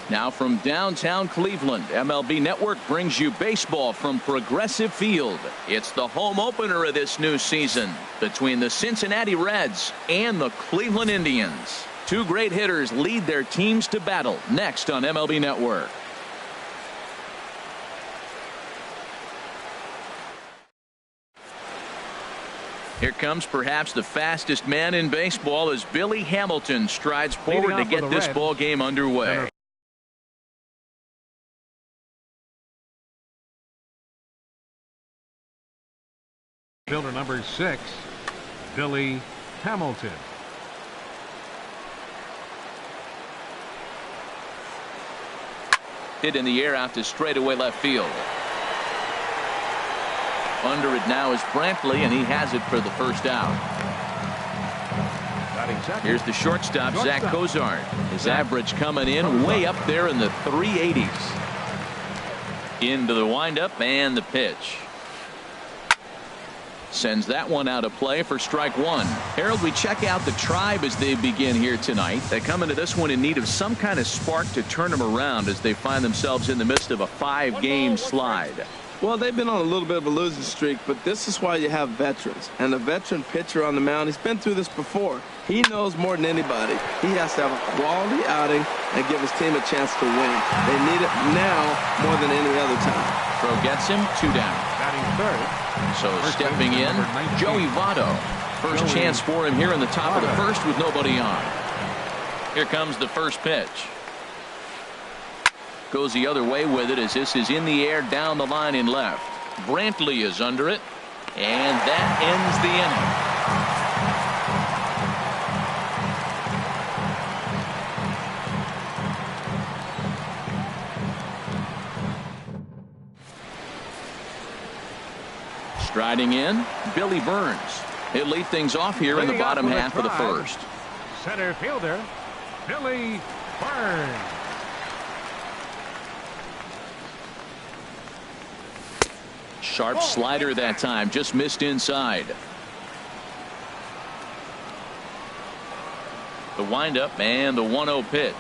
Now from downtown Cleveland, MLB Network brings you baseball from Progressive Field. It's the home opener of this new season between the Cincinnati Reds and the Cleveland Indians. Two great hitters lead their teams to battle next on MLB Network. Here comes perhaps the fastest man in baseball as Billy Hamilton strides forward to get this ball game underway. Fielder number 6, Billy Hamilton. Hit in the air out to straightaway left field. Under it now is Brantley, and he has it for the first out. Here's the shortstop, Zach Cozart. His average coming in way up there in the 380s. Into the windup and the pitch. Sends that one out of play for strike one. Harold, we check out the Tribe as they begin here tonight. They come into this one in need of some kind of spark to turn them around as they find themselves in the midst of a 5-game slide. Well, they've been on a little bit of a losing streak, but this is why you have veterans. And a veteran pitcher on the mound, he's been through this before. He knows more than anybody. He has to have a quality outing and give his team a chance to win. They need it now more than any other time. Throw gets him, 2 down. Batting third. So stepping in, Joey Votto. First chance for him here in the top of the first with nobody on. Here comes the first pitch. Goes the other way with it as this is in the air down the line in left. Brantley is under it, and that ends the inning. Striding in, Billy Burns. He'll lead things off here in the bottom half of the first. Center fielder, Billy Burns. Sharp slider that time, just missed inside. The windup and the 1-0 pitch.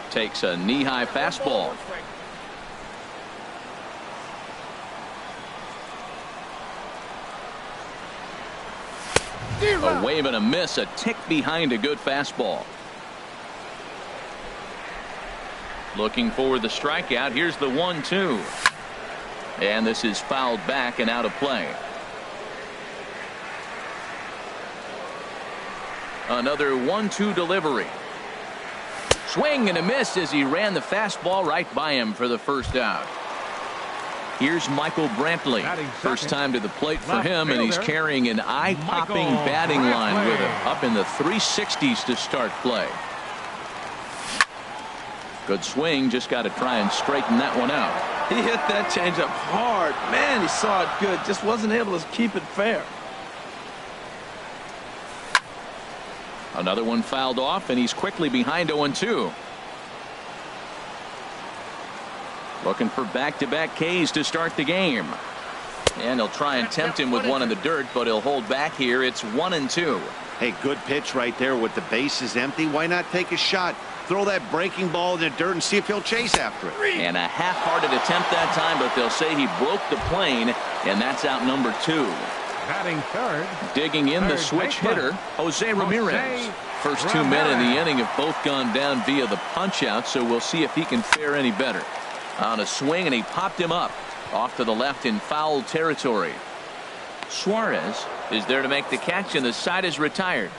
Takes a knee-high fastball. A wave and a miss, a tick behind a good fastball. Looking for the strikeout. Here's the 1-2. And this is fouled back and out of play. Another 1-2 delivery. Swing and a miss as he ran the fastball right by him for the first out. Here's Michael Brantley. First time to the plate for him, and he's carrying an eye-popping batting line with him. Up in the 360s to start play. Good swing, just got to try and straighten that one out. He hit that changeup hard. Man, he saw it good. Just wasn't able to keep it fair. Another one fouled off, and he's quickly behind 0-2. Looking for back-to-back Ks to start the game. And he'll try and tempt him with one in the dirt, but he'll hold back here. It's 1-2. Hey, good pitch right there with the bases empty. Why not take a shot? Throw that breaking ball in the dirt and see if he'll chase after it. And a half-hearted attempt that time, but they'll say he broke the plane, and that's out number 2. Batting third. Digging in the switch hitter, Jose Ramirez. First 2 men in the inning have both gone down via the punch-out, so we'll see if he can fare any better. On a swing, and he popped him up off to the left in foul territory. Suarez is there to make the catch, and the side is retired.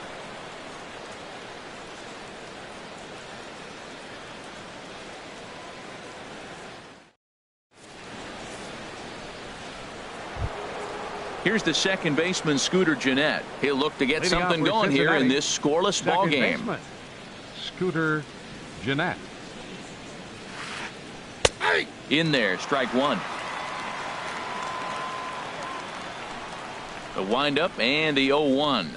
Here's the second baseman, Scooter Gennett. He'll look to get something going here in this scoreless ball game. Scooter Gennett. In there, strike one. The windup and the 0-1.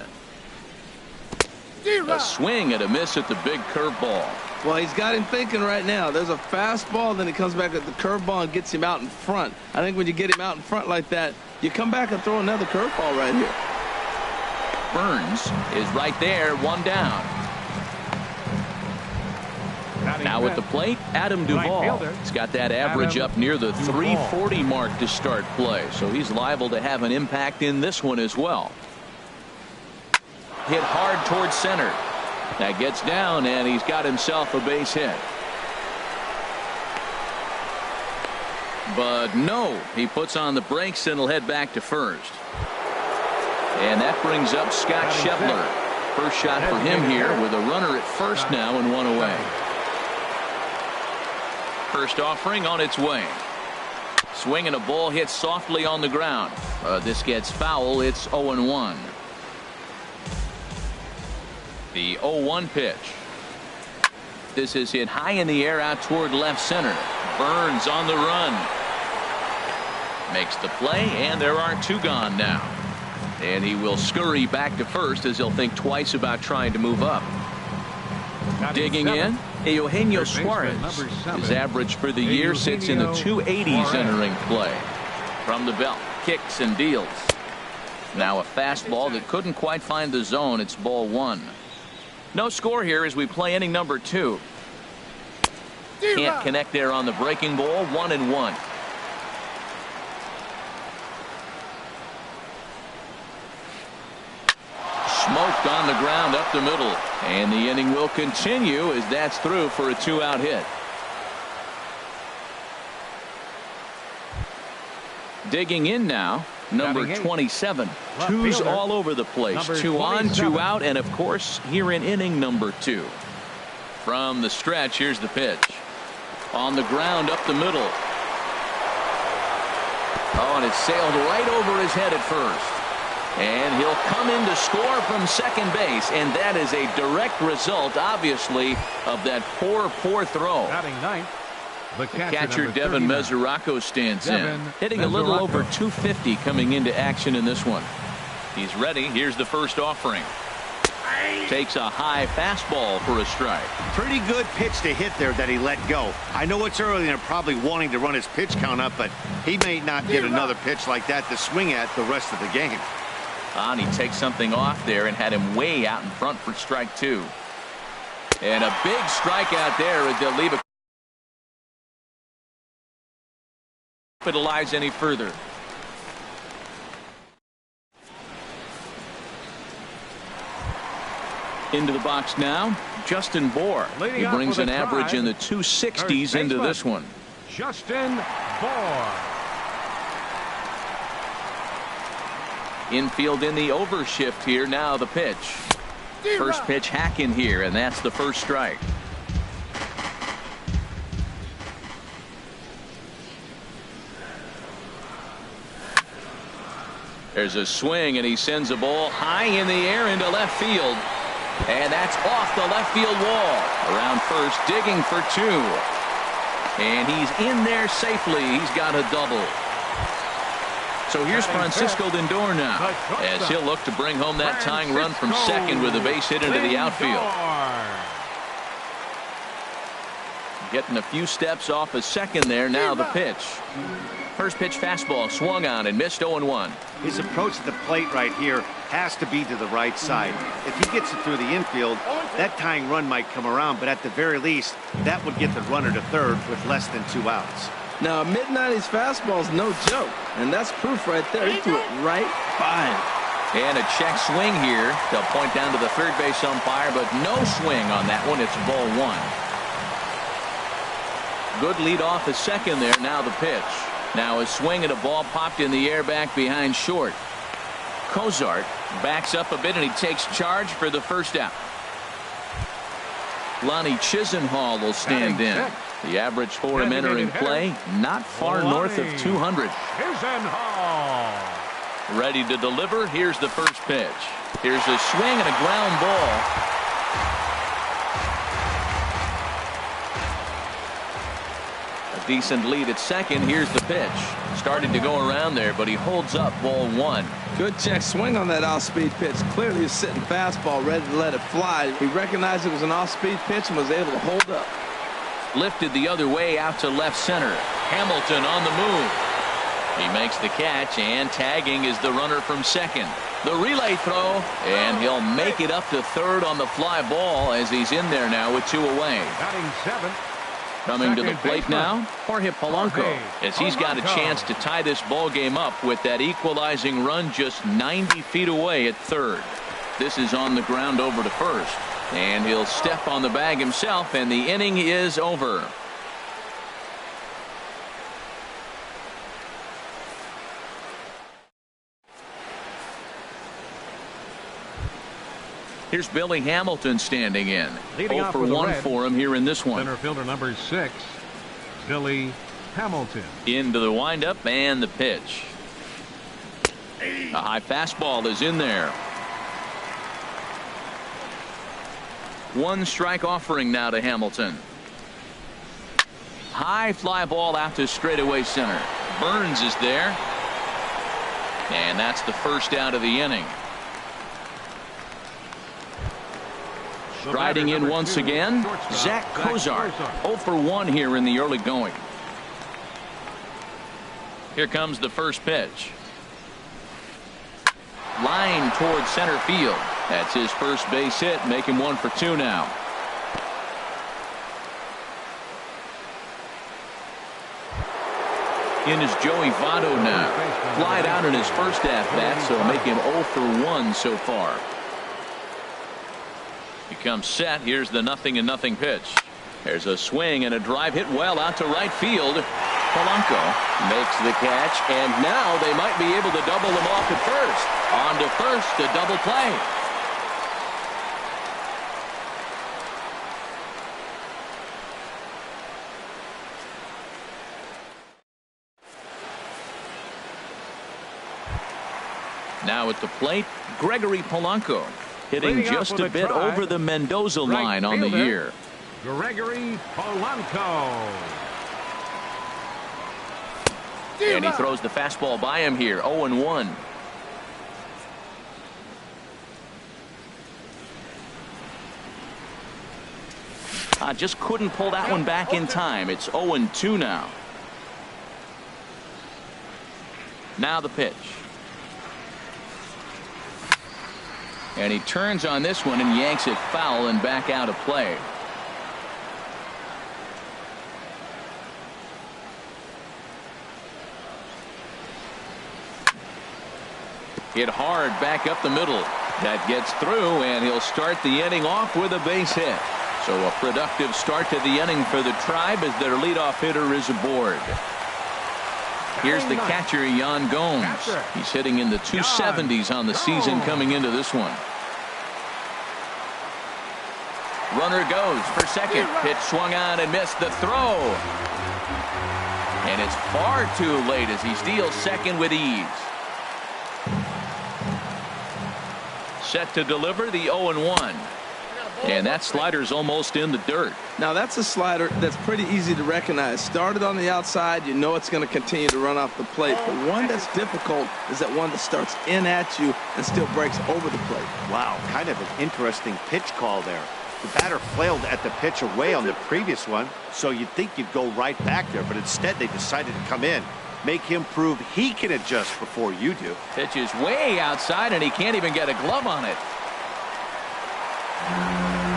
A swing and a miss at the big curveball. Well, he's got him thinking right now. There's a fastball, then he comes back at the curveball and gets him out in front. I think when you get him out in front like that, you come back and throw another curveball right here. Burns is right there, 1 down. Now at the plate, Adam Duvall. He's got that average up near the 340 mark to start play, so he's liable to have an impact in this one as well. Hit hard towards center. That gets down, and he's got himself a base hit. But no, he puts on the brakes and he'll head back to first. And that brings up Scott Scheffler. First shot for him here with a runner at first now and one away. First offering on its way. Swing and a ball hit softly on the ground. This gets foul. It's 0-1. The 0-1 pitch. This is hit high in the air out toward left center. Burns on the run. Makes the play, and there are two gone now. And he will scurry back to first as he'll think twice about trying to move up. Digging in, Eugenio Suarez. His average for the year sits in the 280s entering play. From the belt, kicks and deals. Now a fastball that couldn't quite find the zone. It's ball one. No score here as we play inning number 2. Can't connect there on the breaking ball. 1-1. Smoked on the ground up the middle, and the inning will continue as that's through for a 2-out hit. Digging in now, number 27. Twos all over the place. 2 on, 2 out, and of course here in inning number 2. From the stretch, here's the pitch. On the ground up the middle. Oh, and it sailed right over his head at first. And he'll come in to score from second base, and that is a direct result, obviously, of that poor throw. The catcher Devin Mesoraco stands in, hitting a little over 250 coming into action in this one. He's ready. Here's the first offering. Takes a high fastball for a strike. Pretty good pitch to hit there that he let go. I know it's early and they're probably wanting to run his pitch count up, but he may not get another pitch like that to swing at the rest of the game. And he takes something off there and had him way out in front for strike 2. And a big strikeout there as they'll leave it. Capitalize any further. Into the box now, Justin Bohr. He brings an average in the 260s into this one. Justin Bohr. Infield in the overshift here. Now the pitch. First pitch hack in here, and that's the first strike. There's a swing, and he sends a ball high in the air into left field. And that's off the left field wall. Around first, digging for 2. And he's in there safely. He's got a double. So here's Francisco Lindor now, as he'll look to bring home that tying run from second with a base hit into the outfield. Getting a few steps off a second there. Now the pitch. First pitch fastball swung on and missed. 0-1. His approach to the plate right here has to be to the right side. If he gets it through the infield, that tying run might come around, but at the very least, that would get the runner to third with less than 2 outs. Now, a mid-90s fastball is no joke, and that's proof right there. He threw it right by him. And a check swing here. They'll point down to the third base umpire, but no swing on that one. It's ball 1. Good lead off the second there. Now the pitch. Now a swing and a ball popped in the air back behind short. Cozart backs up a bit, and he takes charge for the first out. Lonnie Chisenhall will stand in. The average for him entering play, not far north of 200. Ready to deliver. Here's the first pitch. Here's a swing and a ground ball. A decent lead at second. Here's the pitch. Started to go around there, but he holds up. Ball 1. Good check swing on that off-speed pitch. Clearly he's sitting fastball ready to let it fly. He recognized it was an off-speed pitch and was able to hold up. Lifted the other way out to left center. Hamilton on the move. He makes the catch, and tagging is the runner from second. The relay throw, and he'll make it up to third on the fly ball as he's in there now with 2 away. Batting seventh. Coming to the plate baseman, now, Jorge Polanco, Jorge as he's got a Polanco. chance to tie this ball game up with that equalizing run just 90 feet away at third. This is on the ground over to first, and he'll step on the bag himself, and the inning is over. Here's Billy Hamilton standing in. Leading 0 off for for the 1 Reds, for him here in this one. Center fielder number 6, Billy Hamilton. Into the windup and the pitch. A high fastball is in there. 1 strike offering now to Hamilton. High fly ball out to straightaway center. Burns is there. And that's the first out of the inning. Striding in once again, Zach Cozart. 0 for 1 here in the early going. Here comes the first pitch. Line towards center field. That's his first base hit, making 1 for 2 now. In is Joey Votto now. Flied out in his first at-bat, so make him 0 for 1 so far. He comes set. Here's the 0-0 pitch. There's a swing and a drive hit well out to right field. Polanco makes the catch, and now they might be able to double them off at first. On to first, a double play. Now at the plate, Gregory Polanco. Hitting Leading just up a with a bit try, over the Mendoza right line on the fielder, year. Gregory Polanco. And he throws the fastball by him here. 0-1. Just couldn't pull that one back in time. It's 0-2 now. Now the pitch. And he turns on this one and yanks it foul and back out of play. Hit hard back up the middle. That gets through, and he'll start the inning off with a base hit. So a productive start to the inning for the Tribe as their leadoff hitter is aboard. Here's the catcher, Yan Gomes. He's hitting in the 270s on the season coming into this one. Runner goes for second. Pitch swung on and missed the throw. And it's far too late as he steals second with ease. Set to deliver the 0-1. And that slider's almost in the dirt. Now that's a slider that's pretty easy to recognize. Started on the outside, you know it's going to continue to run off the plate. But one that's difficult is that one that starts in at you and still breaks over the plate. Wow, kind of an interesting pitch call there. The batter flailed at the pitch away on the previous one, so you'd think you'd go right back there, but instead they decided to come in. Make him prove he can adjust before you do. Pitch is way outside, and he can't even get a glove on it.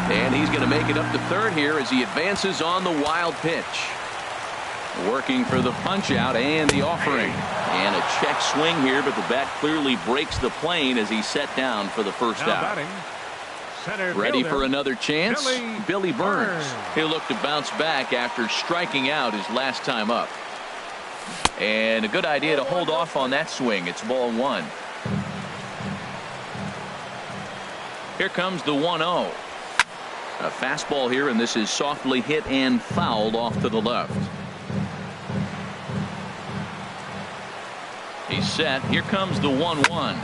And he's going to make it up to third here as he advances on the wild pitch. Working for the punch out and the offering. And a check swing here, but the bat clearly breaks the plane as he's set down for the first Now out. batting, center Ready fielder, for another chance? Billy Burns. He'll look to bounce back after striking out his last time up. And a good idea to hold off on that swing. It's ball 1. Here comes the 1-0. A fastball here, and this is softly hit and fouled off to the left. He's set. Here comes the 1-1.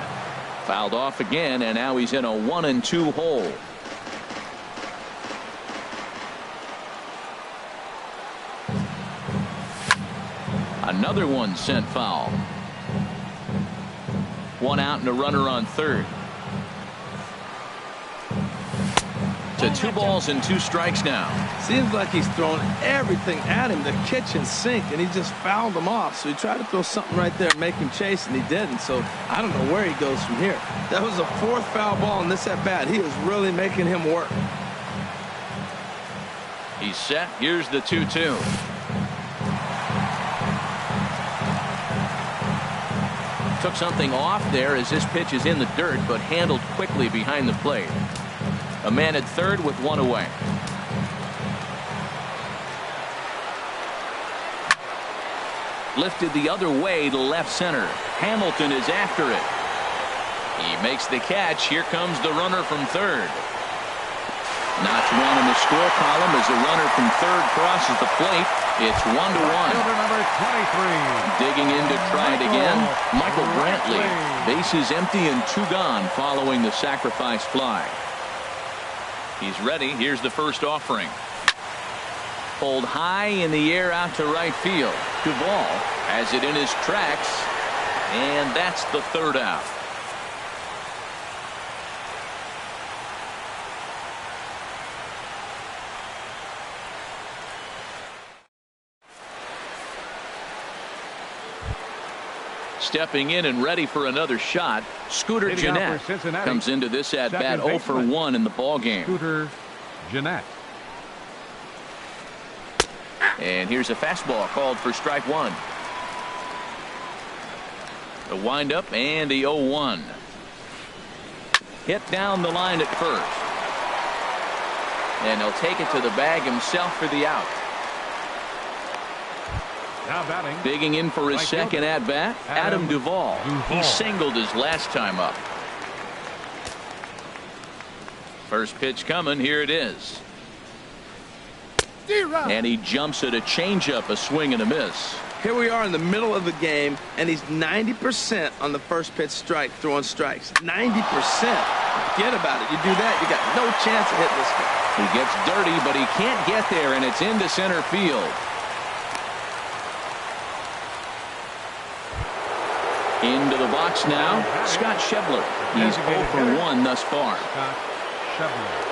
Fouled off again, and now he's in a 1-2 hole. Another one sent foul. One out and a runner on third. to 2 balls and 2 strikes now. Seems like he's throwing everything at him, the kitchen sink, and he just fouled him off. So he tried to throw something right there and make him chase, and he didn't. So I don't know where he goes from here. That was a 4th foul ball in this at-bat. He is really making him work. He's set. Here's the 2-2. Took something off there as this pitch is in the dirt, but handled quickly behind the plate. A man at third with 1 away. Lifted the other way to left center. Hamilton is after it. He makes the catch. Here comes the runner from third. Notch 1 in the score column as the runner from third crosses the plate. It's 1-1. Number 23. Digging in to try it again. Michael Brantley. Bases empty and 2 gone following the sacrifice fly. He's ready. Here's the first offering. Pulled high in the air out to right field. Duvall has it in his tracks, and that's the 3rd out. Stepping in and ready for another shot, Scooter Gennett comes into this at-bat 0 for 1 in the ballgame. Scooter Gennett. And here's a fastball called for strike 1. The windup and the 0-1. Hit down the line at first. And he'll take it to the bag himself for the out. Now batting. Digging in for his second at-bat, Adam Duvall. He singled his last time up. First pitch coming. Here it is. And he jumps at a changeup, a swing and a miss. Here we are in the middle of the game, and he's 90% on the first pitch strike, throwing strikes. 90%. Forget about it. You do that, you got no chance of hitting this guy. He gets dirty, but he can't get there, and it's into center field. Into the box now, Scott Schebler. He's 0 for 1 thus far. Scott Schebler.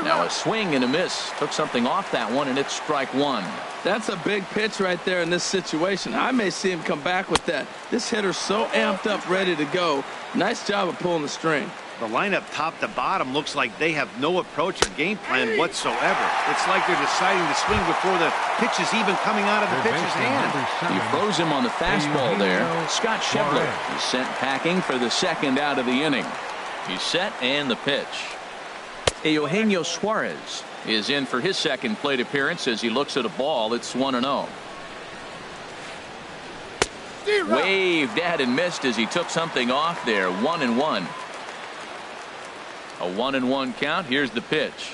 Now a swing and a miss. Took something off that one, and it's strike 1. That's a big pitch right there in this situation. I may see him come back with that. This hitter's so amped up, ready to go. Nice job of pulling the string. The lineup top to bottom looks like they have no approach or game plan whatsoever. It's like they're deciding to swing before the pitch is even coming out of the pitcher's hand. He froze him on the fastball there. Scott Schebler is sent packing for the 2nd out of the inning. He's set and the pitch. Eugenio Suarez is in for his 2nd plate appearance as he looks at a ball. It's 1-0. Waved at and missed as he took something off there. 1-1. A 1-1 count. Here's the pitch.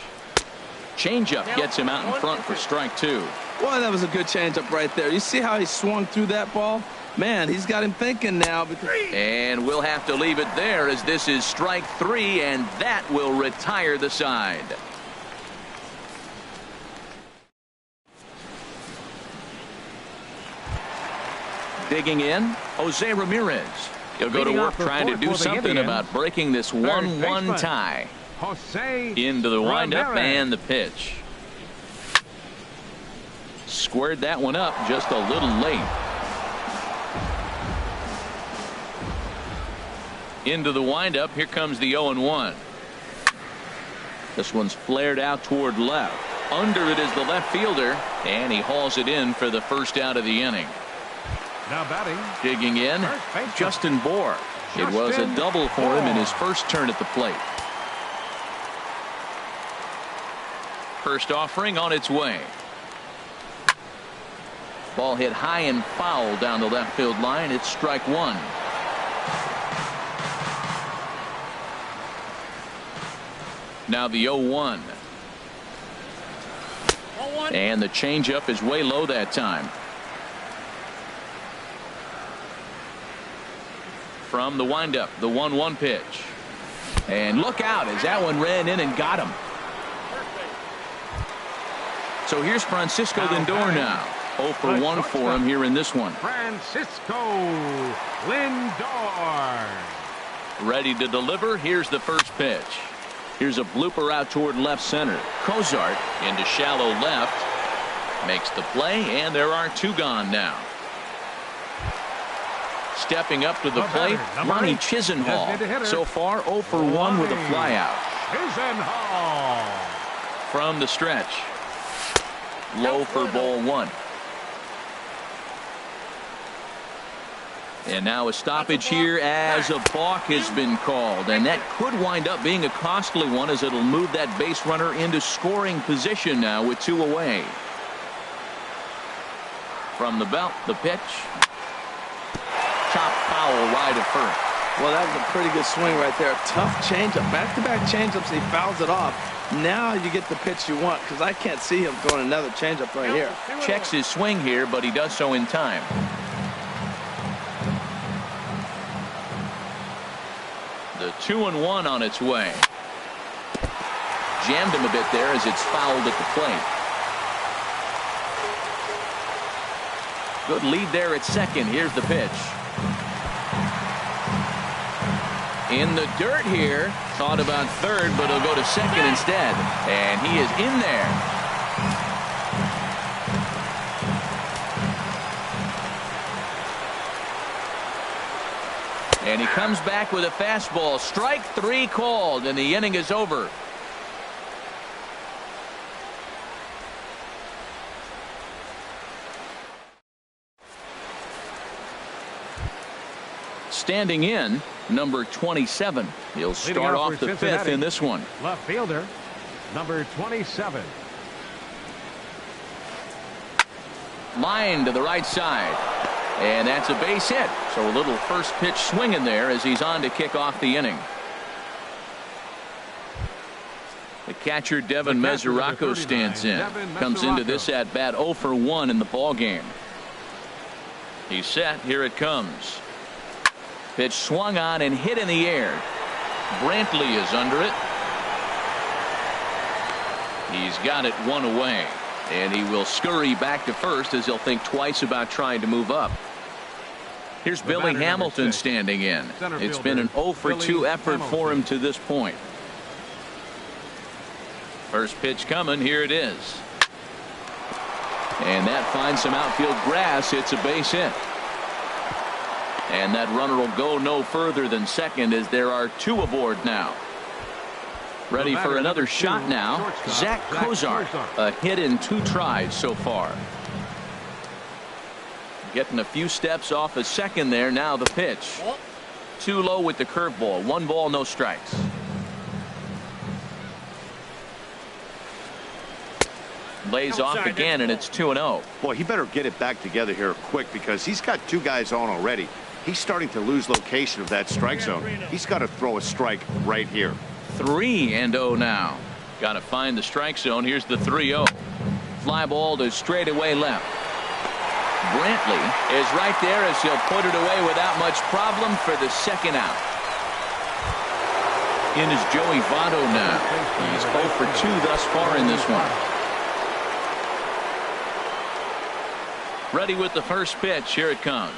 Changeup gets him out in front for strike 2. Boy, that was a good changeup right there. You see how he swung through that ball? Man, he's got him thinking now. And we'll have to leave it there as this is strike 3, and that will retire the side. Digging in, Jose Ramirez. He'll go to work trying to do something about breaking this 1-1 tie. Jose Into the windup Ramirez. and the pitch. Squared that one up just a little late. Into the windup. Here comes the 0-1. This one's flared out toward left. Under it is the left fielder, and he hauls it in for the 1st out of the inning. Now batting. Digging in, Justin Bohr. It was a double for him in his first turn at the plate. First offering on its way. Ball hit high and foul down the left field line. It's strike 1. Now the 0-1. And the changeup is way low that time. From the windup, the 1-1 pitch. And look out as that one ran in and got him. So here's Francisco Lindor now. 0 for 1 for him here in this one. Francisco Lindor. Ready to deliver. Here's the first pitch. Here's a blooper out toward left center. Cozart into shallow left. Makes the play, and there are two gone now. Stepping up to the plate, Lonnie Chisenhall. So far, 0 for 1 with a flyout. From the stretch. Low for ball 1. And now a stoppage here as a balk has been called. And that could wind up being a costly one, as it'll move that base runner into scoring position now with 2 away. From the belt, the pitch. Chop foul right at first. Well, that was a pretty good swing right there. Tough changeup. Back-to-back changeups, he fouls it off. Now you get the pitch you want, because I can't see him throwing another changeup right here. Checks his swing here, but he does so in time. The 2-1 on its way. Jammed him a bit there as it's fouled at the plate. Good lead there at second. Here's the pitch. In the dirt here. Thought about third, but he'll go to second instead. And he is in there. And he comes back with a fastball. Strike 3 called, and the inning is over. Standing in, number 27. He'll start off the 5th in this one. Left fielder, number 27. Line to the right side. And that's a base hit. So a little first pitch swing in there as he's on to kick off the inning. The catcher, Devin Mesoraco, stands in. Comes into this at bat 0 for 1 in the ball game. He's set. Here it comes. Pitch swung on and hit in the air. Brantley is under it. He's got it 1 away. And he will scurry back to first as he'll think twice about trying to move up. Here's Billy Hamilton standing in. It's been an 0 for 2 effort for him to this point. First pitch coming. Here it is. And that finds some outfield grass. It's a base hit. And that runner will go no further than second, as there are 2 aboard now. Ready for another shot now. Zach Cozart. A hit in 2 tries so far. Getting a few steps off a second there. Now the pitch. Too low with the curveball. 1 ball, no strikes. Lays off again, and it's 2-0. Boy, he better get it back together here quick, because he's got 2 guys on already. He's starting to lose location of that strike zone. He's got to throw a strike right here. 3-0 now. Got to find the strike zone. Here's the 3-0. Fly ball to straightaway left. Brantley is right there as he'll put it away without much problem for the second out. In is Joey Votto now. He's 0 for 2 thus far in this one. Ready with the first pitch. Here it comes.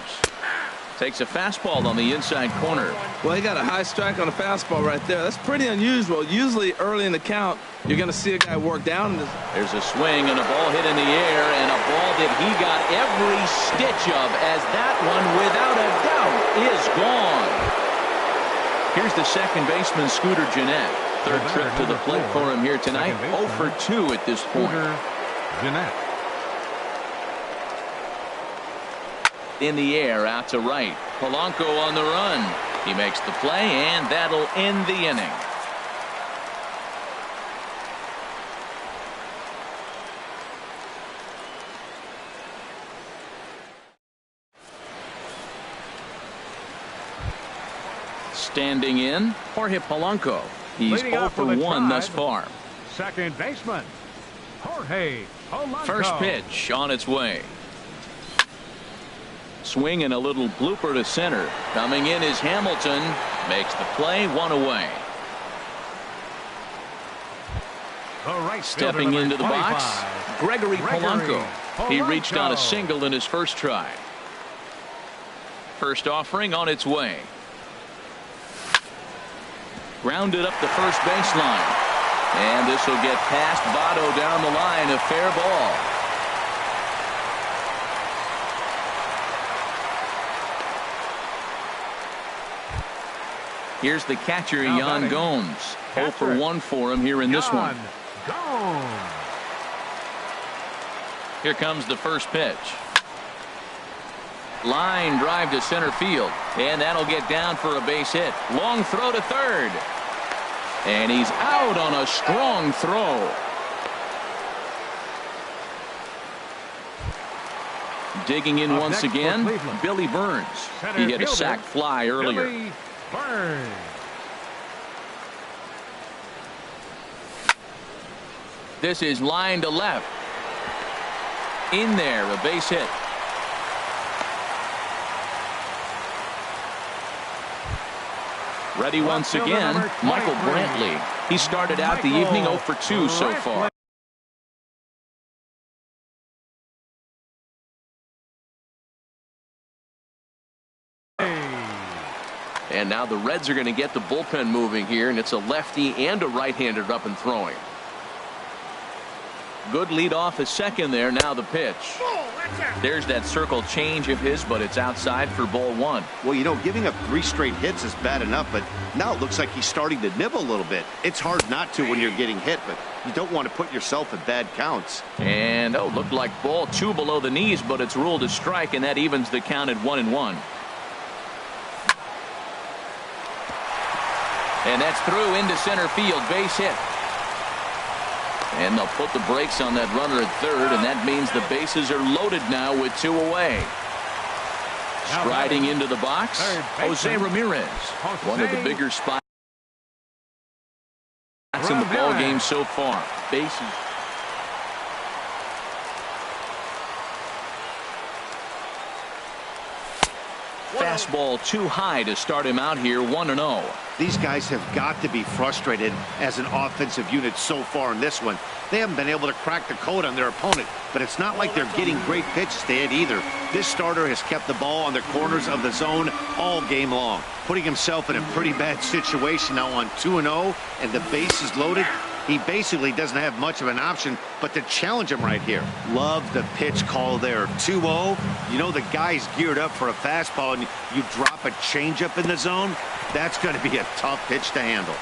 Takes a fastball on the inside corner. Well, he got a high strike on a fastball right there. That's pretty unusual. Usually early in the count, you're going to see a guy work down. There's a swing and a ball hit in the air, and a ball that he got every stitch of, as that one, without a doubt, is gone. Here's the second baseman, Scooter Gennett. Third trip to the plate for him here tonight. 0 for 2 at this point. Gennett. In the air, out to right. Polanco on the run. He makes the play, and that'll end the inning. Standing in, Jorge Polanco. He's 0 for 1 thus far. Second baseman, Jorge Polanco. First pitch on its way. Swing and a little blooper to center. Coming in is Hamilton. Makes the play, 1 away. Stepping into the box, Gregory Polanco. He reached on a single in his first try. First offering on its way. Grounded up the first baseline. And this will get past Votto down the line. A fair ball. Here's the catcher, Yan Gomes. 0 for 1 for him here in this one. Here comes the first pitch. Line drive to center field. And that'll get down for a base hit. Long throw to third. And he's out on a strong throw. Digging in once again, Billy Burns. He had a sac fly earlier. This is line to left. In there, a base hit. Ready once again, Michael Brantley. He started out the evening 0 for 2 so far. And now the Reds are going to get the bullpen moving here, and it's a lefty and a right-hander up and throwing. Good lead off at second there. Now the pitch. There's that circle change of his, but it's outside for ball 1. Well, you know, giving up 3 straight hits is bad enough, but now it looks like he's starting to nibble a little bit. It's hard not to when you're getting hit, but you don't want to put yourself in bad counts. And, looked like ball 2 below the knees, but it's ruled a strike, and that evens the count at 1-1. And that's through into center field, base hit. And they'll put the brakes on that runner at third, and that means the bases are loaded now with 2 away. Striding into the box, Jose Ramirez. One of the bigger spots in the ball game so far. Bases. Fastball too high to start him out here, 1-0. These guys have got to be frustrated as an offensive unit so far in this one. They haven't been able to crack the code on their opponent, but it's not like they're getting great pitches to hit either. This starter has kept the ball on the corners of the zone all game long, putting himself in a pretty bad situation now on 2-0, and the bases loaded. He basically doesn't have much of an option but to challenge him right here. Love the pitch call there. 2-0. You know the guy's geared up for a fastball, and you drop a changeup in the zone. That's going to be a tough pitch to handle.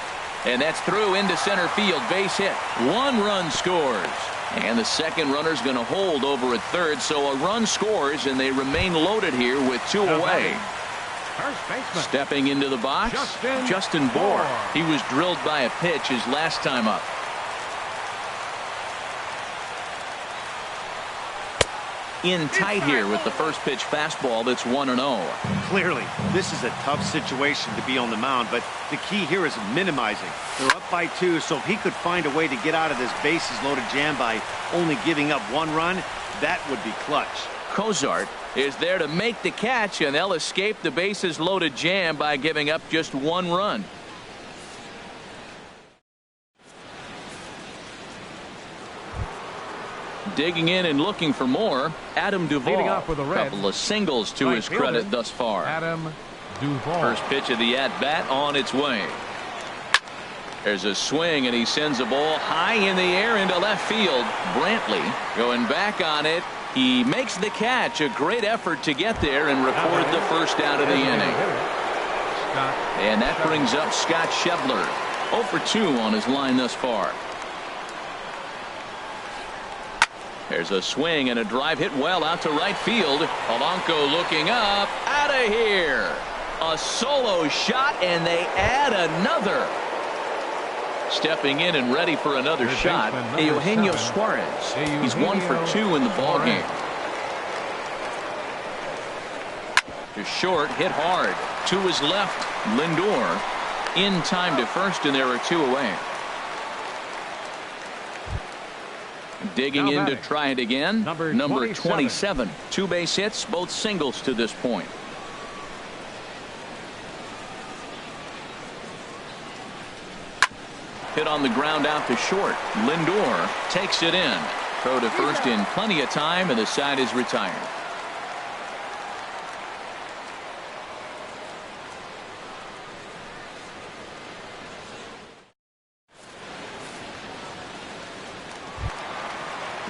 And that's through into center field, base hit. 1 run scores. And the second runner's going to hold over at third, so a run scores, and they remain loaded here with 2 away. Stepping into the box, Justin Bour. He was drilled by a pitch his last time up. In tight here with the first pitch fastball. That's 1-0. Clearly, this is a tough situation to be on the mound, but the key here is minimizing. They're up by 2, so if he could find a way to get out of this bases loaded jam by only giving up 1 run, that would be clutch. Cozart is there to make the catch, and they'll escape the bases loaded jam by giving up just 1 run. Digging in and looking for more, Adam Duvall. Off with a couple of singles to his credit thus far. Adam Duvall. First pitch of the at-bat on its way. There's a swing, and he sends a ball high in the air into left field. Brantley going back on it. He makes the catch. A great effort to get there and record the first out of the inning. And that brings up Scott Schebler. 0 for 2 on his line thus far. There's a swing and a drive hit well out to right field. Polanco looking up. Out of here. A solo shot, and they add another. Stepping in and ready for another shot, Eugenio Suarez. He's 1 for 2 in the ball game. To short, hit hard. To his left, Lindor. In time to first, and there are 2 away. Digging in to try it again. Number 27. 2 base hits, both singles to this point. Hit on the ground out to short. Lindor takes it in. Throw to first in plenty of time, and the side is retired.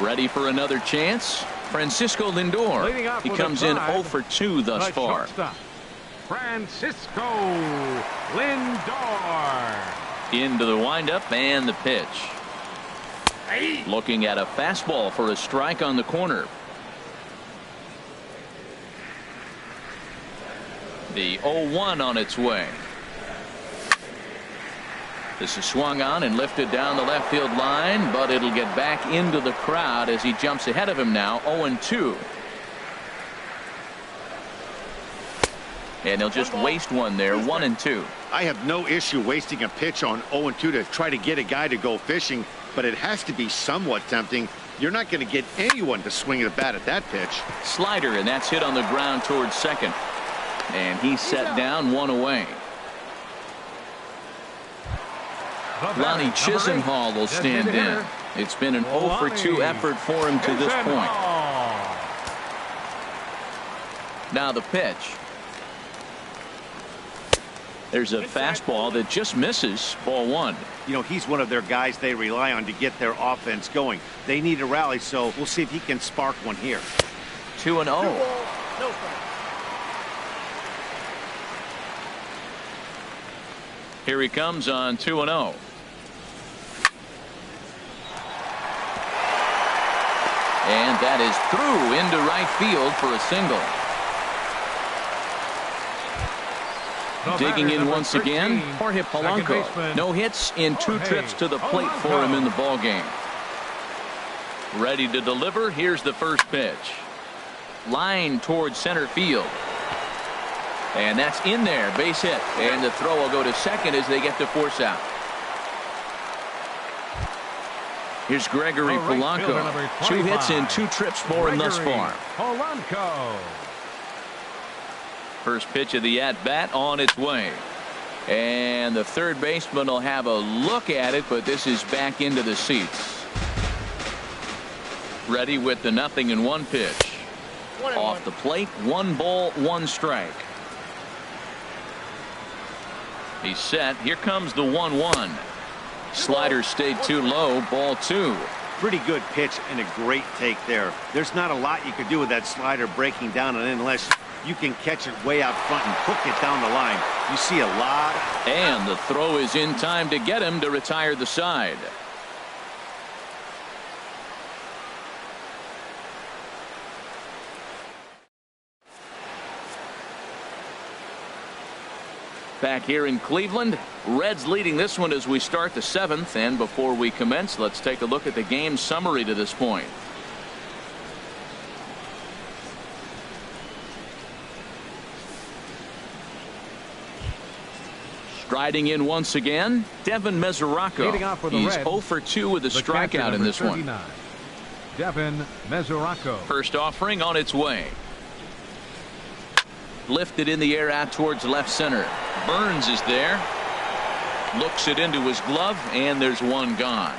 Ready for another chance. Francisco Lindor. He comes in 0 for 2 thus far. Francisco Lindor. Into the windup and the pitch. Looking at a fastball for a strike on the corner. The 0-1 on its way. This is swung on and lifted down the left field line, but it'll get back into the crowd as he jumps ahead of him now. 0-2. And he'll just waste one there. 1-2. I have no issue wasting a pitch on 0-2 to try to get a guy to go fishing, but it has to be somewhat tempting. You're not going to get anyone to swing the bat at that pitch. Slider, and that's hit on the ground towards second. And he's set down, 1 away. Lonnie Chisenhall will stand in. It's been an 0 for 2 effort for him to this point. Now the pitch. There's a fastball that just misses. Ball 1. You know, he's one of their guys they rely on to get their offense going. They need a rally, so we'll see if he can spark one here. 2-0. Here he comes on 2-0. And that is through into right field for a single. Digging in once again, Jorge Polanco. No hits in 2 trips to the plate for him in the ball game. Ready to deliver. Here's the first pitch. Line towards center field. And that's in there. Base hit. And the throw will go to second as they get to force out. Here's Gregory Polanco. 2 hits in 2 trips for him thus far. Polanco. First pitch of the at-bat on its way. And the third baseman will have a look at it, but this is back into the seats. Ready with the 0-1 pitch. Off the plate, 1 ball, 1 strike. He's set. Here comes the 1-1. Slider stayed too low. Ball 2. Pretty good pitch and a great take there. There's not a lot you could do with that slider breaking down and in unless you can catch it way out front and hook it down the line. You see a lot. And the throw is in time to get him to retire the side. Back here in Cleveland, Reds leading this one as we start the 7th. And before we commence, let's take a look at the game summary to this point. Striding in once again, Devin Mesoraco. He's 0 for 2 with a strikeout in this one. Devin Mesoraco. First offering on its way. Lifted in the air out towards left center. Burns is there. Looks it into his glove, and there's one gone.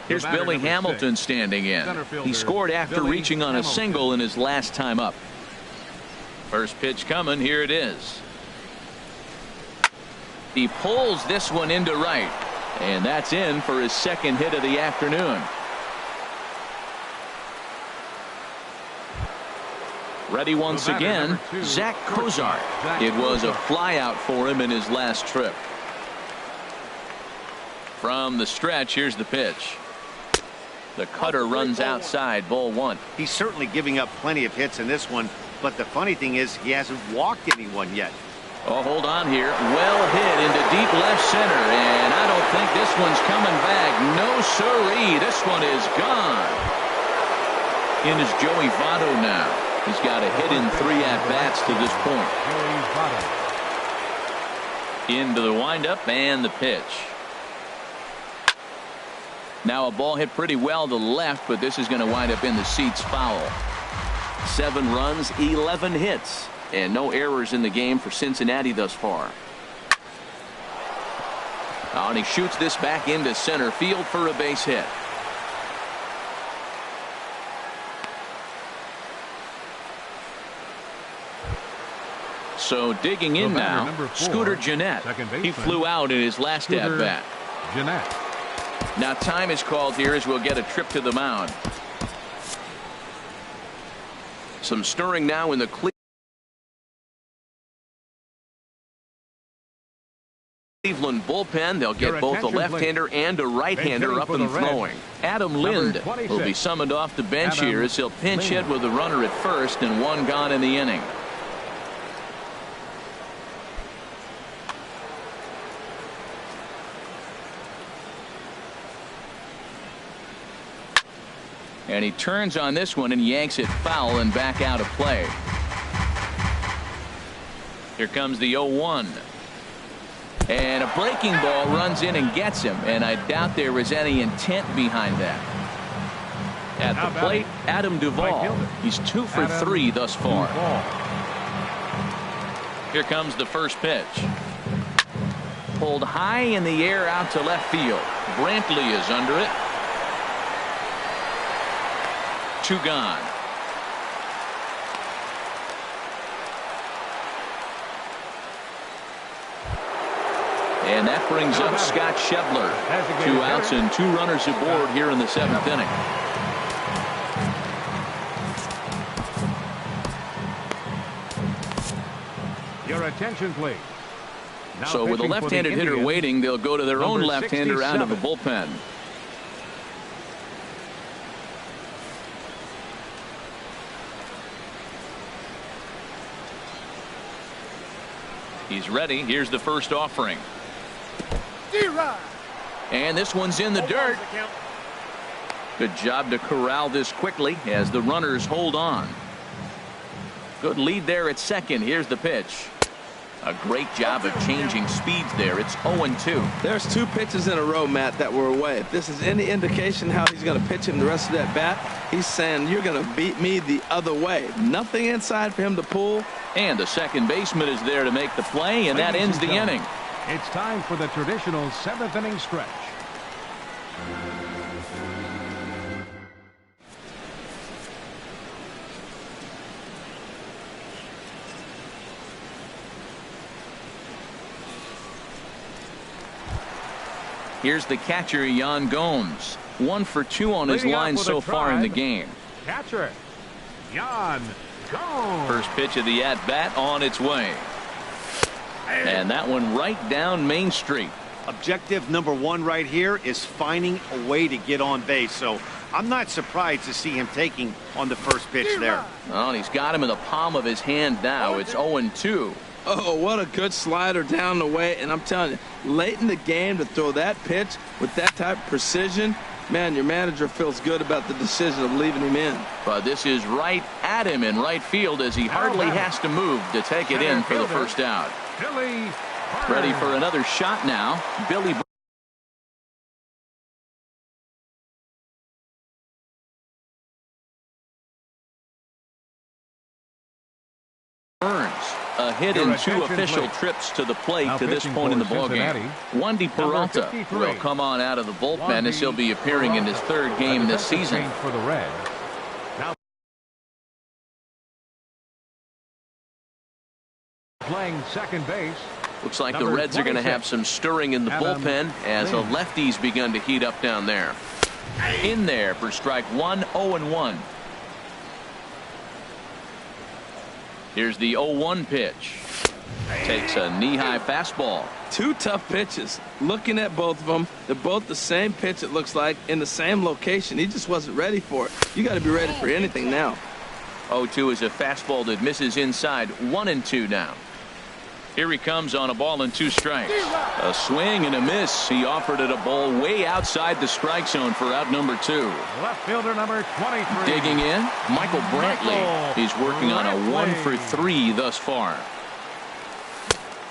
Here's Billy Hamilton standing in. He scored after reaching on a single in his last time up. First pitch coming. Here it is. He pulls this one into right, and that's in for his second hit of the afternoon. Ready once again, Zach Kozart. It was a flyout for him in his last trip. From the stretch, here's the pitch. The cutter runs outside. Ball 1. He's certainly giving up plenty of hits in this one, but the funny thing is he hasn't walked anyone yet. Oh, hold on here. Well hit into deep left center, and I don't think this one's coming back. No siree. This one is gone. In is Joey Votto now. He's got a hit in 3 at-bats to this point. Into the windup and the pitch. Now a ball hit pretty well to the left, but this is going to wind up in the seats foul. 7 runs, 11 hits, and no errors in the game for Cincinnati thus far. Oh, and he shoots this back into center field for a base hit. So digging in now, Scooter Gennett. He flew out in his last at-bat. Now time is called here as we'll get a trip to the mound. Some stirring now in the Cleveland bullpen. They'll get both a left-hander and a right-hander up and throwing. Adam Lind will be summoned off the bench here as he'll pinch hit with a runner at first and one gone in the inning. And he turns on this one and yanks it foul and back out of play. Here comes the 0-1. And a breaking ball runs in and gets him, and I doubt there was any intent behind that. At the plate, Adam Duvall. He's 2 for 3 thus far. Here comes the first pitch. Pulled high in the air out to left field. Brantley is under it. 2 gone. And that brings up Scott Schebler. 2 outs and 2 runners aboard here in the 7th inning. Your attention, please. So with a left-handed hitter waiting, they'll go to their own left-hander out of the bullpen. He's ready. Here's the first offering. And this one's in the dirt. Good job to corral this quickly as the runners hold on. Good lead there at second. Here's the pitch. A great job of changing speeds there. It's 0-2. There's 2 pitches in a row, Matt, that were away. If this is any indication how he's going to pitch him the rest of that bat, he's saying you're going to beat me the other way. Nothing inside for him to pull. And the second baseman is there to make the play, and that ends the inning. It's time for the traditional 7th inning stretch. Here's the catcher, Jan Gomes. 1 for 2 on his line so far in the game. Catcher, Jan Gomes. First pitch of the at-bat on its way. And that one right down Main Street. Objective number 1 right here is finding a way to get on base. So I'm not surprised to see him taking on the first pitch there. Well, he's got him in the palm of his hand now. It's 0-2. Oh, what a good slider down the way. And I'm telling you, late in the game to throw that pitch with that type of precision, man, your manager feels good about the decision of leaving him in. But this is right at him in right field as he hardly has to move to take it in for the first out. Ready for another shot now. Billy Burns. A hit in 2 official trips to the plate to this point in the ballgame. Wandy Peralta will come on out of the bullpen as he'll be appearing in his 3rd game this season. For the Reds. Now playing second base. Looks like the Reds are going to have some stirring in the bullpen as the lefty's begun to heat up down there. In there for strike 1, 0-1. Here's the 0-1 pitch. Takes a knee-high fastball. 2 tough pitches. Looking at both of them, they're both the same pitch, it looks like, in the same location. He just wasn't ready for it. You got to be ready for anything now. 0-2 is a fastball that misses inside. 1-2 now. Here he comes on a ball and 2 strikes. A swing and a miss. He offered it a ball way outside the strike zone for out number 2. Left fielder number 23. Digging in, Michael Brantley. He's working on a 1 for 3 thus far.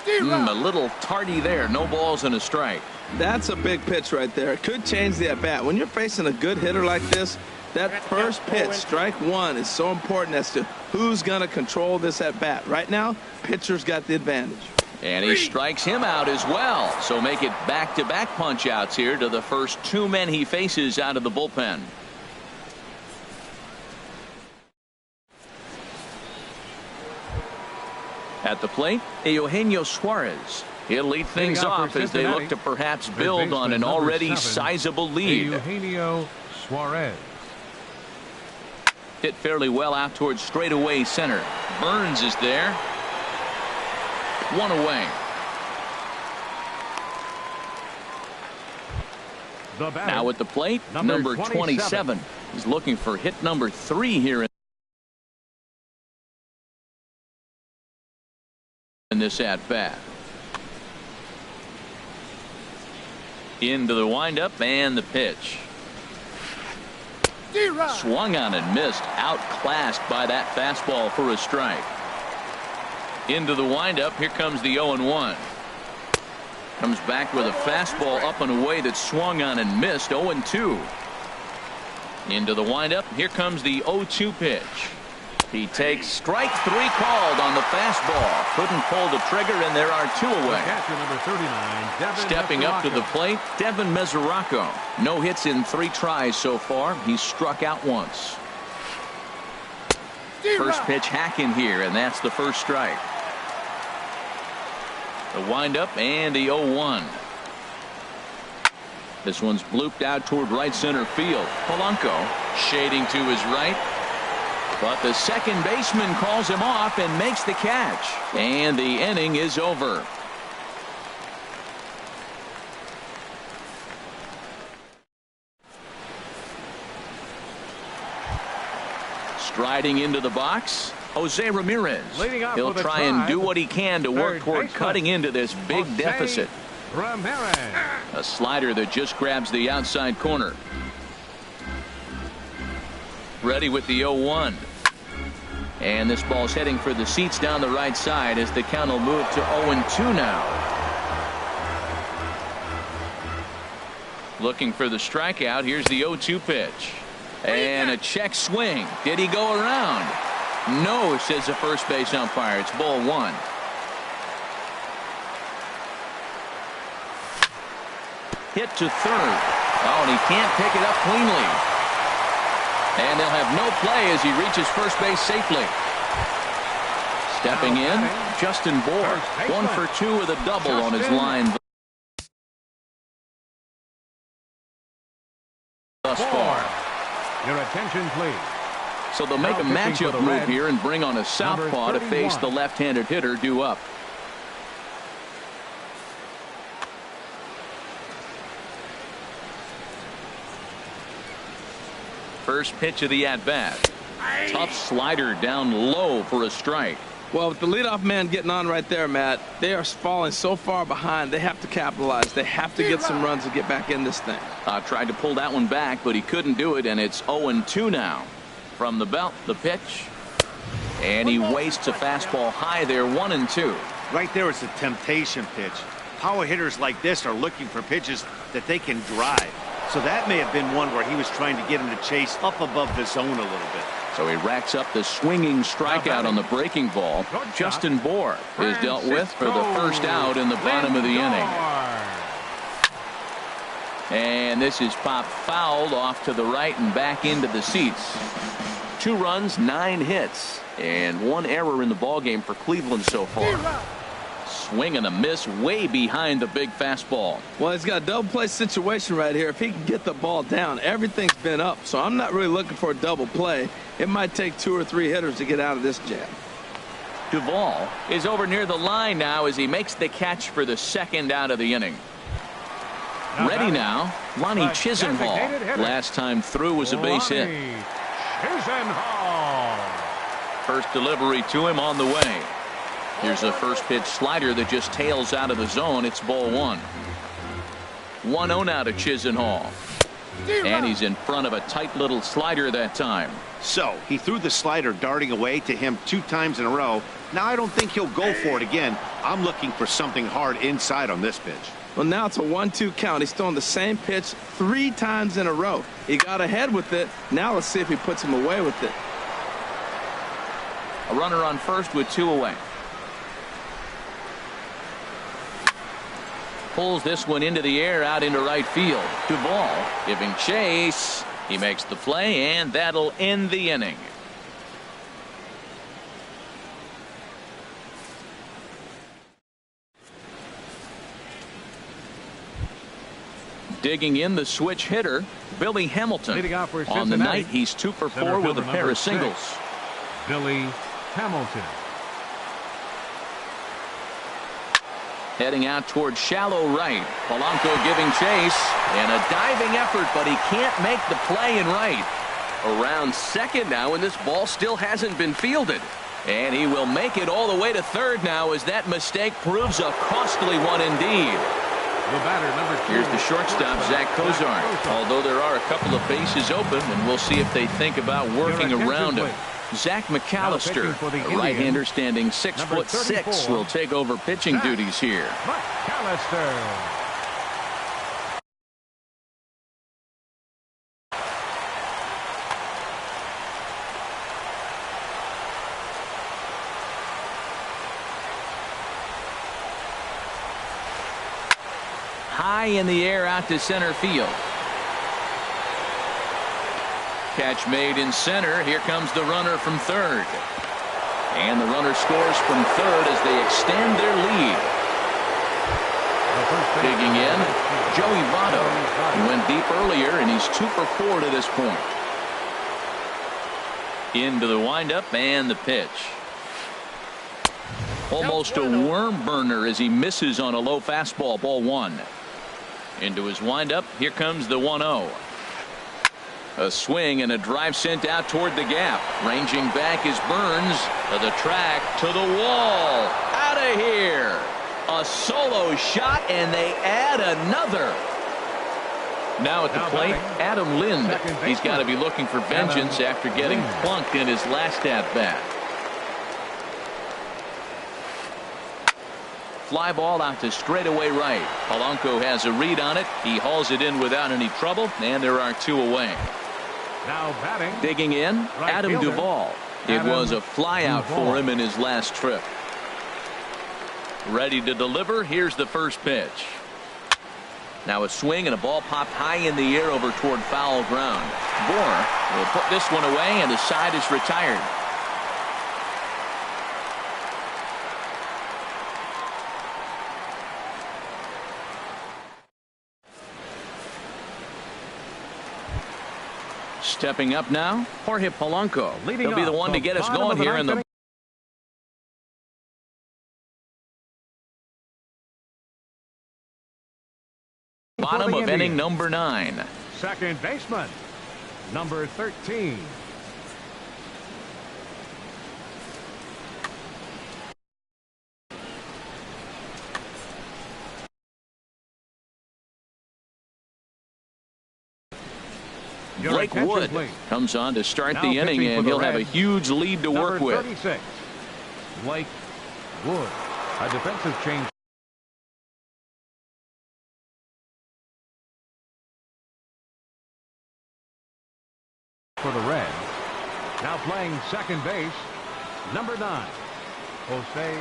A little tardy there. No balls and a strike. That's a big pitch right there. It could change the at-bat. When you're facing a good hitter like this, that first pitch, strike 1, is so important as to who's going to control this at-bat. Right now, pitcher's got the advantage. And he strikes him out as well. So make it back-to-back punch-outs here to the first 2 men he faces out of the bullpen. At the plate, Eugenio Suarez. He'll lead things off as they look to perhaps build on an already sizable lead. Eugenio Suarez. Hit fairly well out towards straightaway center. Burns is there. One away. Now at the plate, number 27. He's looking for hit number 3 here in this at-bat. Into the windup and the pitch. Swung on and missed. Outclassed by that fastball for a strike. Into the windup. Here comes the 0-1. Comes back with a fastball up and away that swung on and missed. 0-2. Into the windup. Here comes the 0-2 pitch. He takes strike 3 called on the fastball. Couldn't pull the trigger, and there are 2 away. Number 39, Stepping up to the plate, Devin Mesoraco. No hits in 3 tries so far. He's struck out once. First pitch hacking here, and that's the first strike. The windup and the 0-1. This one's blooped out toward right center field. Polanco shading to his right. But the second baseman calls him off and makes the catch. And the inning is over. Striding into the box, Jose Ramirez. He'll try and do what he can to work toward cutting into this big deficit. Ramirez. A slider that just grabs the outside corner. Ready with the 0-1. And this ball's heading for the seats down the right side as the count will move to 0-2 now. Looking for the strikeout. Here's the 0-2 pitch. And a check swing. Did he go around? No, says the first base umpire. It's ball 1. Hit to third. Oh, and he can't pick it up cleanly. And they'll have no play as he reaches first base safely. Stepping in, Justin Bohr. 1 for 2 with a double on his line thus far. Your attention, please. So they'll make a matchup move here and bring on a southpaw to face the left-handed hitter due up. First pitch of the at-bat. Tough slider down low for a strike. Well, with the leadoff man getting on right there, Matt, they are falling so far behind. They have to capitalize. They have to get some runs to get back in this thing. Tried to pull that one back, but he couldn't do it, and it's 0-2 now. From the belt, the pitch. And he wastes a fastball high there, 1-2. Right there is a temptation pitch. Power hitters like this are looking for pitches that they can drive. So that may have been one where he was trying to get him to chase up above the zone a little bit. So he racks up the swinging strikeout on the breaking ball. Justin Bohr is dealt with for the first out in the bottom of the inning. And this is popped fouled off to the right and back into the seats. 2 runs, 9 hits, and 1 error in the ballgame for Cleveland so far. Swing and a miss way behind the big fastball. Well, he's got a double play situation right here. If he can get the ball down, everything's been up. So I'm not really looking for a double play. It might take 2 or 3 hitters to get out of this jam. Duvall is over near the line now as he makes the catch for the second out of the inning. Ready now, Lonnie Chisenhall. Last time through was a base hit. First delivery to him on the way. Here's a first pitch slider that just tails out of the zone. It's ball 1. 1-0 now to Chisenhall. And he's in front of a tight little slider that time. So he threw the slider darting away to him 2 times in a row. Now I don't think he'll go for it again. I'm looking for something hard inside on this pitch. Well, now it's a 1-2 count. He's throwing the same pitch 3 times in a row. He got ahead with it. Now let's see if he puts him away with it. A runner on first with 2 away. Pulls this one into the air out into right field. Duvall giving chase. He makes the play, and that'll end the inning. Digging in, the switch hitter, Billy Hamilton. Leading off for On the Cincinnati, night, he's 2 for 4 with a pair of singles. 6, Billy Hamilton. Heading out toward shallow right. Polanco giving chase. And a diving effort, but he can't make the play in right. Around second now, and this ball still hasn't been fielded. And he will make it all the way to third now, as that mistake proves a costly one indeed. The batter, number 2. Here's the shortstop, Zach Kozar. Although there are a couple of bases open, and we'll see if they think about working around him. Zach McAllister, a right-hander standing 6'6", will take over pitching duties here. McAllister. High in the air out to center field. Catch made in center. Here comes the runner from third. And the runner scores from third as they extend their lead. Digging in, Joey Votto. He went deep earlier, and he's 2 for 4 to this point. Into the windup and the pitch. Almost a worm burner as he misses on a low fastball, ball 1. Into his windup. Here comes the 1-0. A swing and a drive sent out toward the gap. Ranging back is Burns. To the track, to the wall. Out of here. A solo shot, and they add another. Now at the plate, Adam Lind. He's got to be looking for vengeance after getting plunked in his last at-bat. Fly ball out to straightaway right. Polanco has a read on it. He hauls it in without any trouble, and there are 2 away. Now batting. Digging in, Right Adam fielder. Duvall. It was a flyout for him in his last trip. Ready to deliver. Here's the first pitch. Now a swing and a ball popped high in the air over toward foul ground. Bohr will put this one away, and the side is retired. Stepping up now, Jorge Polanco. He'll be the one to get us going here in the bottom of inning number 9. Second baseman, number 13. Blake Wood comes on to start the inning, and he'll have a huge lead to work with. 36, Blake Wood. A defensive change for the Reds. Now playing second base, number 9, Jose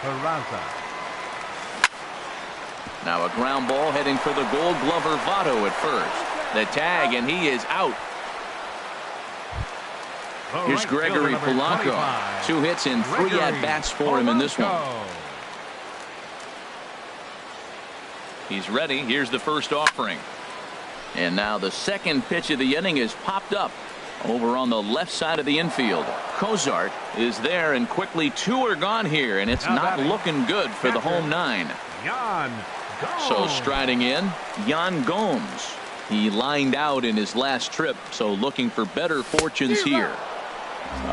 Carranza. Now a ground ball heading for the Gold Glover Votto at first. The tag, and he is out. Here's Gregory Polanco. 2 hits and 3 at-bats for him in this one. He's ready. Here's the first offering. And now the second pitch of the inning is popped up over on the left side of the infield. Kozart is there, and quickly 2 are gone here, and it's not looking good for the home 9. So striding in, Yan Gomes. He lined out in his last trip, so looking for better fortunes here.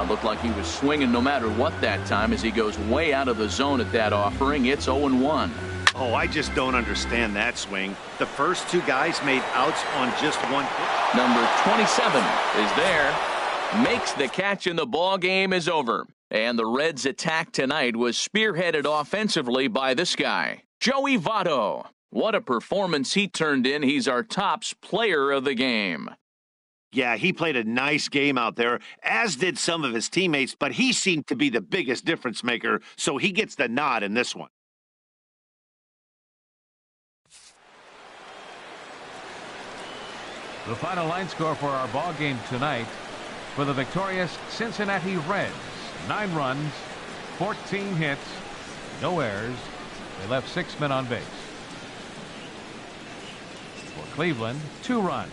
Looked like he was swinging no matter what that time as he goes way out of the zone at that offering. It's 0-1. Oh, I just don't understand that swing. The first 2 guys made outs on just 1 pitch. Number 27 is there. Makes the catch, and the ball game is over. And the Reds' attack tonight was spearheaded offensively by this guy, Joey Votto. What a performance he turned in. He's our tops player of the game. Yeah, he played a nice game out there, as did some of his teammates, but he seemed to be the biggest difference maker, so he gets the nod in this one. The final line score for our ball game tonight for the victorious Cincinnati Reds: 9 runs, 14 hits, no errors. They left 6 men on base. For Cleveland, 2 runs,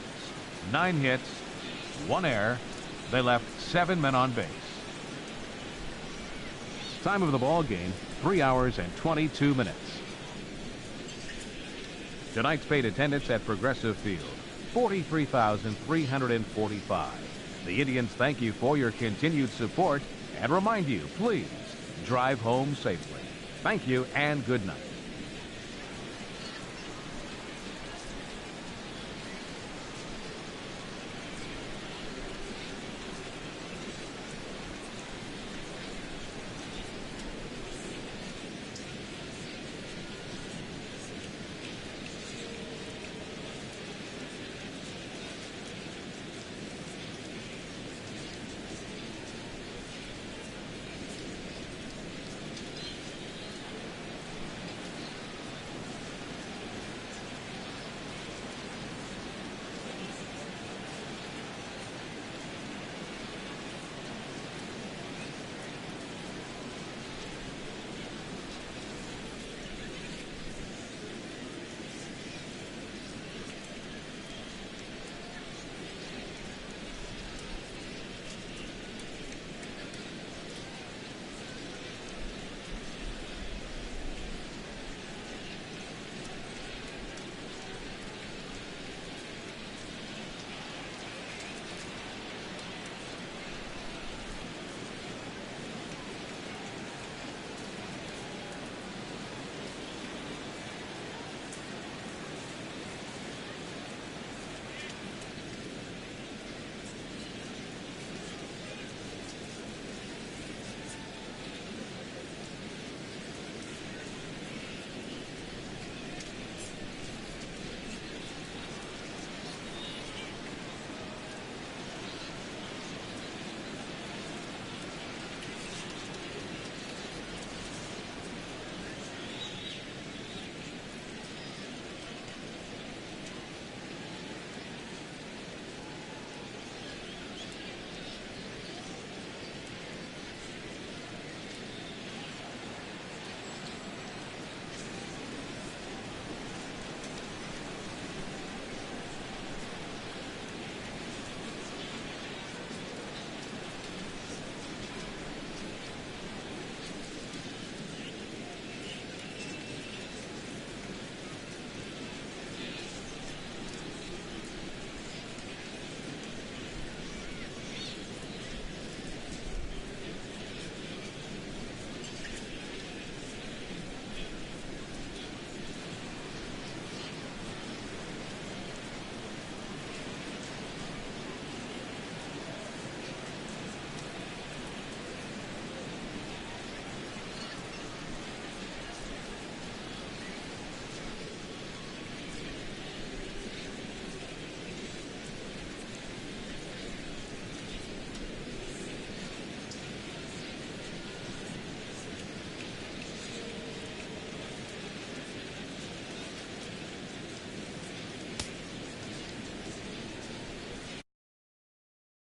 9 hits, 1 error. They left 7 men on base. Time of the ball game, 3 hours and 22 minutes. Tonight's paid attendance at Progressive Field, 43,345. The Indians thank you for your continued support and remind you, please drive home safely. Thank you and good night.